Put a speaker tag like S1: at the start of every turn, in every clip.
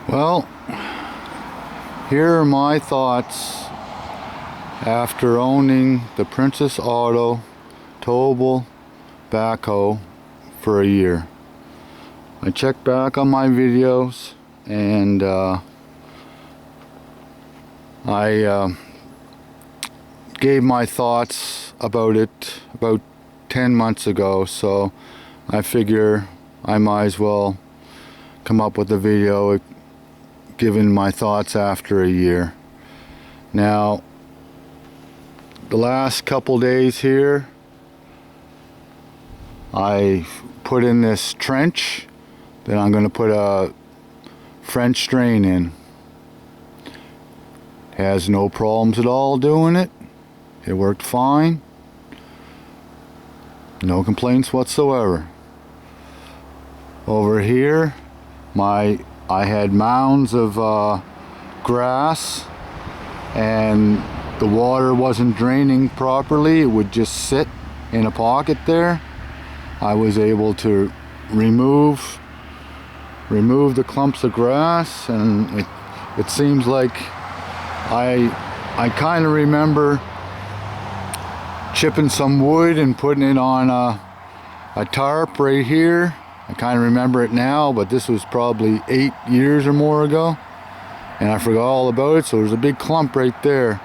S1: Well, here are my thoughts after owning the Princess Auto Towable Backhoe for a year. I checked back on my videos and I gave my thoughts about it about 10 months ago, so I figure I might as well come up with a video giving my thoughts after a year. Now, the last couple days here, I put in this trench that I'm going to put a French drain in. Has no problems at all doing it. It worked fine. No complaints whatsoever. Over here, I had mounds of grass, and the water wasn't draining properly. It would just sit in a pocket there. I was able to remove the clumps of grass, and it seems like I kind of remember chipping some wood and putting it on a tarp right here. I kind of remember it now, but this was probably 8 years or more ago, and I forgot all about it. So there's a big clump right there.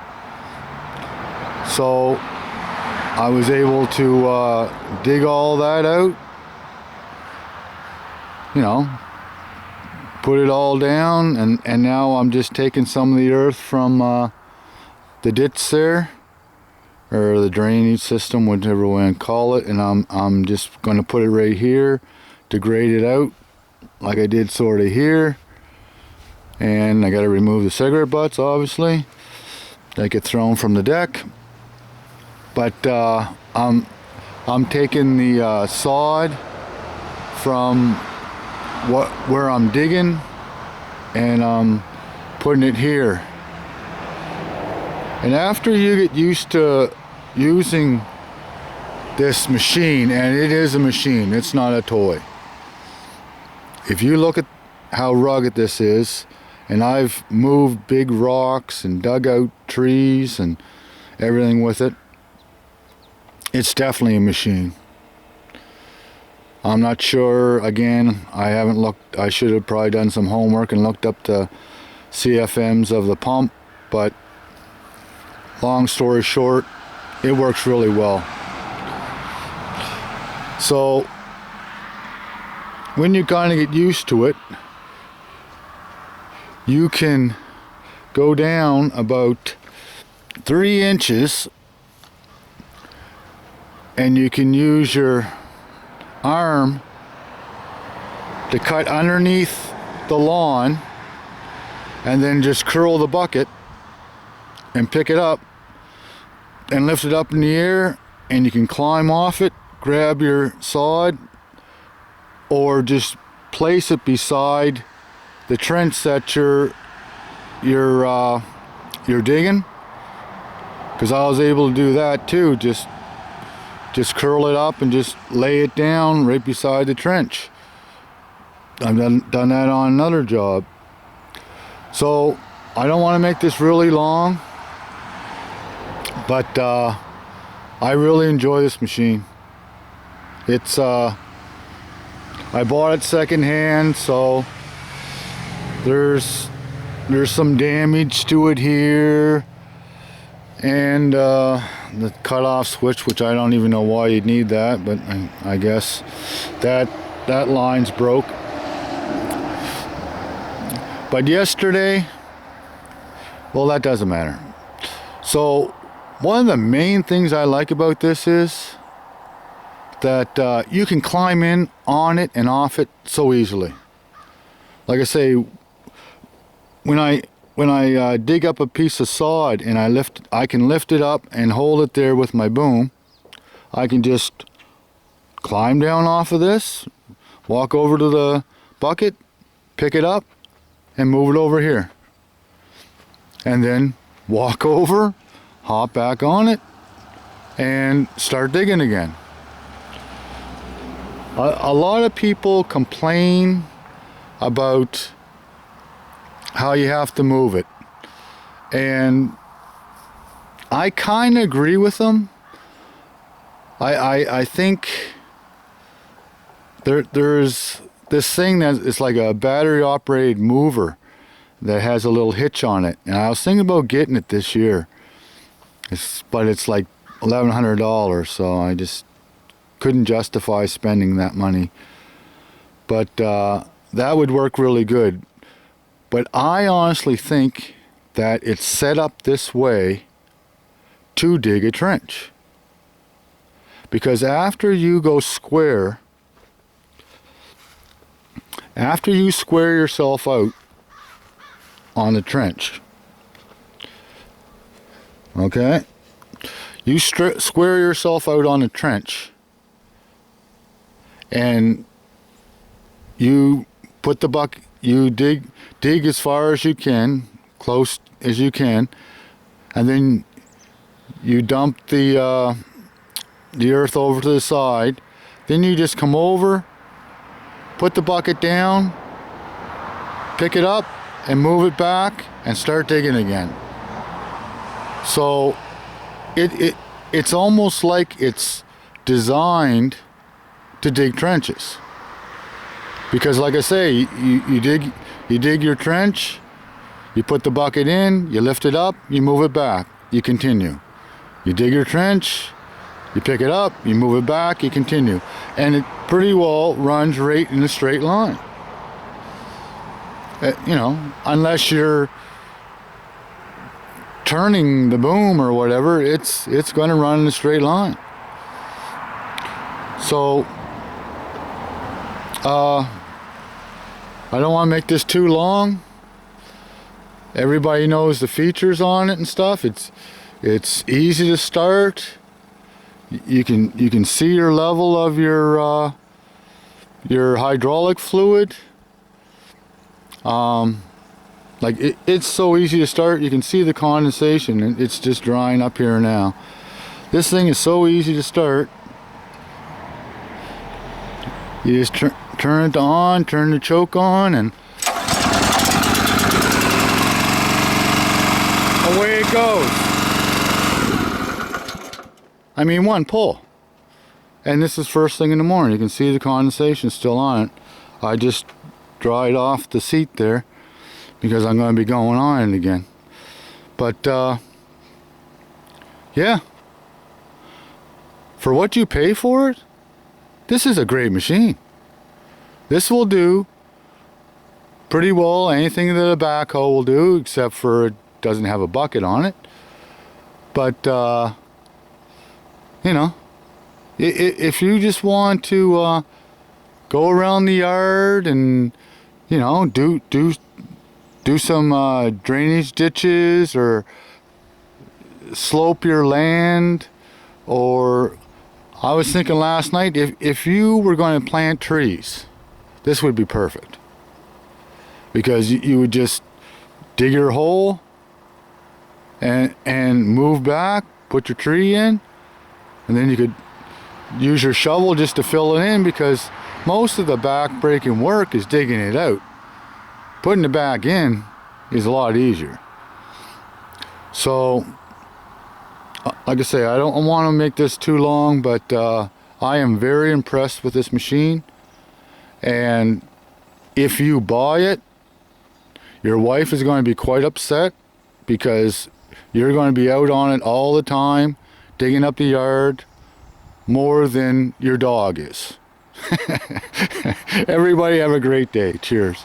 S1: So I was able to dig all that out, you know, put it all down, and now I'm just taking some of the earth from the ditch there, or the drainage system, whatever way you call it, and I'm just going to put it right here to grade it out like I did sort of here. And I got to remove the cigarette butts, obviously, they get thrown from the deck. But I'm taking the sod from where I'm digging, and I'm putting it here. And after you get used to using this machine, and it is a machine, it's not a toy. If you look at how rugged this is, and I've moved big rocks and dug out trees and everything with it, it's definitely a machine. I'm not sure, again, I haven't looked. I should have probably done some homework and looked up the CFMs of the pump, but long story short, it works really well. So when you kind of get used to it, you can go down about 3 inches, and you can use your arm to cut underneath the lawn, and then just curl the bucket and pick it up and lift it up in the air, and you can climb off it, grab your sod, or just place it beside the trench that you're digging, because I was able to do that too. Just curl it up and just lay it down right beside the trench. I've done that on another job. So I don't want to make this really long, but I really enjoy this machine. It's I bought it secondhand, so there's some damage to it here, and the cutoff switch, which I don't even know why you'd need that, but I guess that line's broke. But yesterday, well, that doesn't matter. So one of the main things I like about this is that you can climb in on it and off it so easily. Like I say, when I dig up a piece of sod and I can lift it up and hold it there with my boom. I can just climb down off of this, walk over to the bucket, pick it up, and move it over here. And then walk over, hop back on it, and start digging again. A lot of people complain about how you have to move it. And I kind of agree with them. I think there's this thing that is like a battery operated mover that has a little hitch on it. And I was thinking about getting it this year. But it's like $1,100, so I just couldn't justify spending that money. But that would work really good. But I honestly think that it's set up this way to dig a trench. Because after you go square, after you square yourself out on the trench, okay, you square yourself out on the trench, and you put the bucket, you dig as far as you can, close as you can, and then you dump the earth over to the side. Then you just come over, put the bucket down, pick it up, and move it back, and start digging again. So it's almost like it's designed to dig trenches. Because like I say, you dig your trench, you put the bucket in, you lift it up, you move it back, you continue. You dig your trench, you pick it up, you move it back, you continue. And it pretty well runs right in a straight line. You know, unless you're turning the boom or whatever, it's going to run in a straight line. So I don't want to make this too long. Everybody knows the features on it and stuff. It's easy to start. You can see your level of your hydraulic fluid. Like it's so easy to start. You can see the condensation, and it's just drying up here now. This thing is so easy to start. You just turn it on, turn the choke on, and away it goes. I mean, one pull. And this is first thing in the morning. You can see the condensation still on it. I just dried off the seat there because I'm going to be going on it again. But yeah, for what you pay for it, this is a great machine. This will do pretty well anything that a backhoe will do, except for it doesn't have a bucket on it. But you know, if you just want to go around the yard and, you know, do some drainage ditches, or slope your land, or I was thinking last night, if you were going to plant trees, this would be perfect. Because you would just dig your hole and move back, put your tree in, and then you could use your shovel just to fill it in, because most of the back-breaking work is digging it out. Putting it back in is a lot easier. So, like I say, I don't want to make this too long, but I am very impressed with this machine. And if you buy it, your wife is going to be quite upset, because you're going to be out on it all the time, digging up the yard, more than your dog is. Everybody have a great day. Cheers.